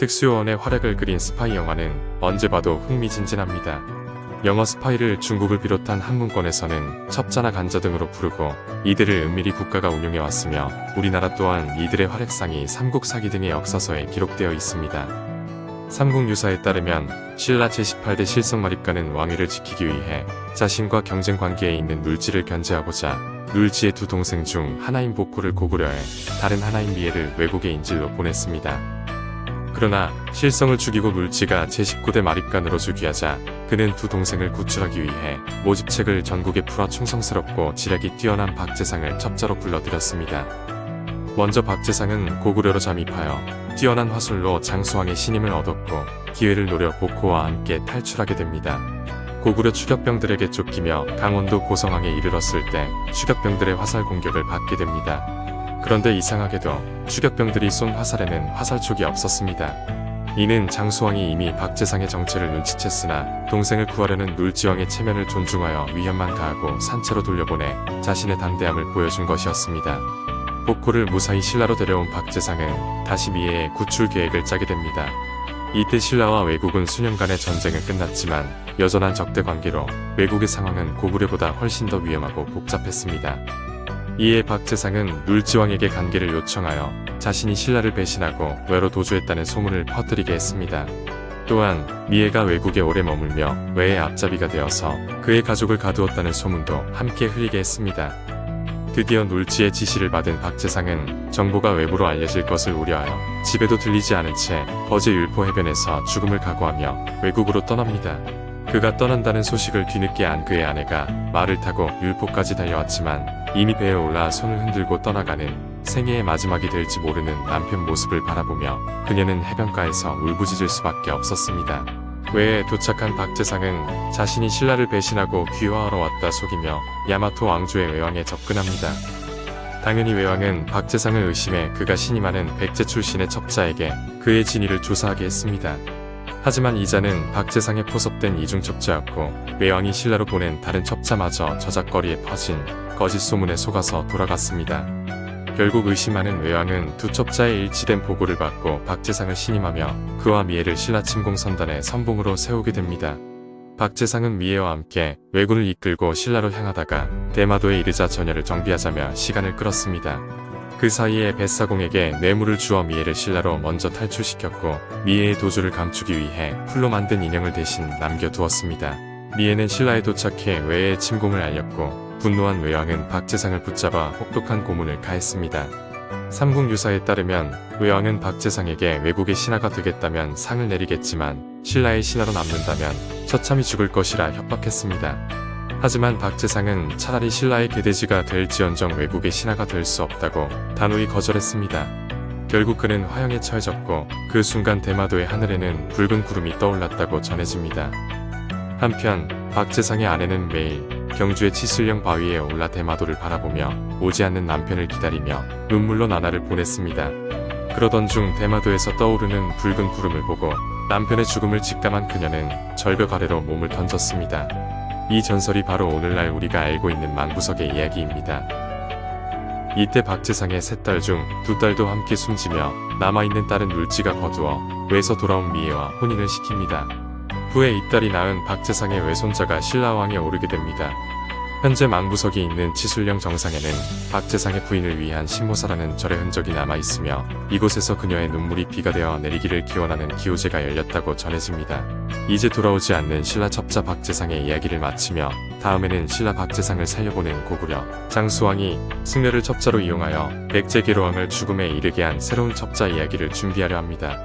특수요원의 활약을 그린 스파이 영화는 언제 봐도 흥미진진합니다. 영어 스파이를 중국을 비롯한 한문권에서는 첩자나 간자 등으로 부르고 이들을 은밀히 국가가 운용해왔으며 우리나라 또한 이들의 활약상이 삼국 사기 등의 역사서에 기록되어 있습니다. 삼국유사에 따르면 신라 제18대 실성마립가는 왕위를 지키기 위해 자신과 경쟁 관계에 있는 눌지를 견제하고자 눌지의 두 동생 중 하나인 복구를 고구려해 다른 하나인 미해를 외국의 인질로 보냈습니다. 그러나 실성을 죽이고 눌지가 제19대 마립간으로 즉위하자 그는 두 동생을 구출하기 위해 모집책을 전국에 풀어 충성스럽고 지략이 뛰어난 박재상을 첩자로 불러들였습니다. 먼저 박재상은 고구려로 잠입하여 뛰어난 화술로 장수왕의 신임을 얻었고 기회를 노려 복호와 함께 탈출하게 됩니다. 고구려 추격병들에게 쫓기며 강원도 고성항에 이르렀을 때 추격병들의 화살 공격을 받게 됩니다. 그런데 이상하게도 추격병들이 쏜 화살에는 화살촉이 없었습니다. 이는 장수왕이 이미 박재상의 정체를 눈치챘으나 동생을 구하려는 눌지왕의 체면을 존중하여 위협만 가하고 산채로 돌려보내 자신의 담대함을 보여준 것이었습니다. 복호를 무사히 신라로 데려온 박재상은 다시 미해의 구출 계획을 짜게 됩니다. 이때 신라와 왜국은 수년간의 전쟁은 끝났지만 여전한 적대 관계로 왜국의 상황은 고구려보다 훨씬 더 위험하고 복잡했습니다. 이에 박재상은 눌지왕에게 관계를 요청하여 자신이 신라를 배신하고 외로 도주했다는 소문을 퍼뜨리게 했습니다. 또한 미해가 왜국에 오래 머물며 왜의 앞잡이가 되어서 그의 가족을 가두었다는 소문도 함께 흐리게 했습니다. 드디어 눌지의 지시를 받은 박재상은 정보가 외부로 알려질 것을 우려하여 집에도 들리지 않은 채 거제 율포 해변에서 죽음을 각오하며 외국으로 떠납니다. 그가 떠난다는 소식을 뒤늦게 안 그의 아내가 말을 타고 율포까지 달려왔지만 이미 배에 올라 손을 흔들고 떠나가는 생애의 마지막이 될지 모르는 남편 모습을 바라보며 그녀는 해변가에서 울부짖을 수밖에 없었습니다. 외에 도착한 박재상은 자신이 신라를 배신하고 귀화하러 왔다 속이며 야마토 왕조의 외왕에 접근합니다. 당연히 외왕은 박재상을 의심해 그가 신임하는 백제 출신의 첩자에게 그의 진위를 조사하게 했습니다. 하지만 이자는 박재상에 포섭된 이중 첩자였고 외왕이 신라로 보낸 다른 첩자마저 저작거리에 퍼진 거짓 소문에 속아서 돌아갔습니다. 결국 의심하는 외왕은 두 첩자의 일치된 보고를 받고 박재상을 신임하며 그와 미해를 신라 침공선단의 선봉으로 세우게 됩니다. 박재상은 미해와 함께 왜군을 이끌고 신라로 향하다가 대마도에 이르자 전열을 정비하자며 시간을 끌었습니다. 그 사이에 뱃사공에게 뇌물을 주어 미해를 신라로 먼저 탈출시켰고 미해의 도주를 감추기 위해 풀로 만든 인형을 대신 남겨두었습니다. 미해는 신라에 도착해 왜의 침공을 알렸고 분노한 외왕은 박재상을 붙잡아 혹독한 고문을 가했습니다. 삼국유사에 따르면 외왕은 박재상에게 왜국의 신하가 되겠다면 상을 내리겠지만 신라의 신하로 남는다면 처참히 죽을 것이라 협박했습니다. 하지만 박재상은 차라리 신라의 개돼지가 될지언정 왜국의 신하가 될 수 없다고 단호히 거절했습니다. 결국 그는 화형에 처해졌고 그 순간 대마도의 하늘에는 붉은 구름이 떠올랐다고 전해집니다. 한편 박재상의 아내는 매일 경주의 치술령 바위에 올라 대마도를 바라보며 오지 않는 남편을 기다리며 눈물로 나날을 보냈습니다. 그러던 중 대마도에서 떠오르는 붉은 구름을 보고 남편의 죽음을 직감한 그녀는 절벽 아래로 몸을 던졌습니다. 이 전설이 바로 오늘날 우리가 알고 있는 망부석의 이야기입니다. 이때 박재상의 세 딸 중 두 딸도 함께 숨지며 남아있는 딸은 눌지가 거두어 외에서 돌아온 미해와 혼인을 시킵니다. 후에 이 딸이 낳은 박재상의 외손자가 신라왕에 오르게 됩니다. 현재 망부석이 있는 치술령 정상에는 박재상의 부인을 위한 신모사라는 절의 흔적이 남아있으며 이곳에서 그녀의 눈물이 비가 되어 내리기를 기원하는 기호제가 열렸다고 전해집니다. 이제 돌아오지 않는 신라 첩자 박재상의 이야기를 마치며 다음에는 신라 박재상을 살려보낸 고구려 장수왕이 승려를 첩자로 이용하여 백제계로왕을 죽음에 이르게 한 새로운 첩자 이야기를 준비하려 합니다.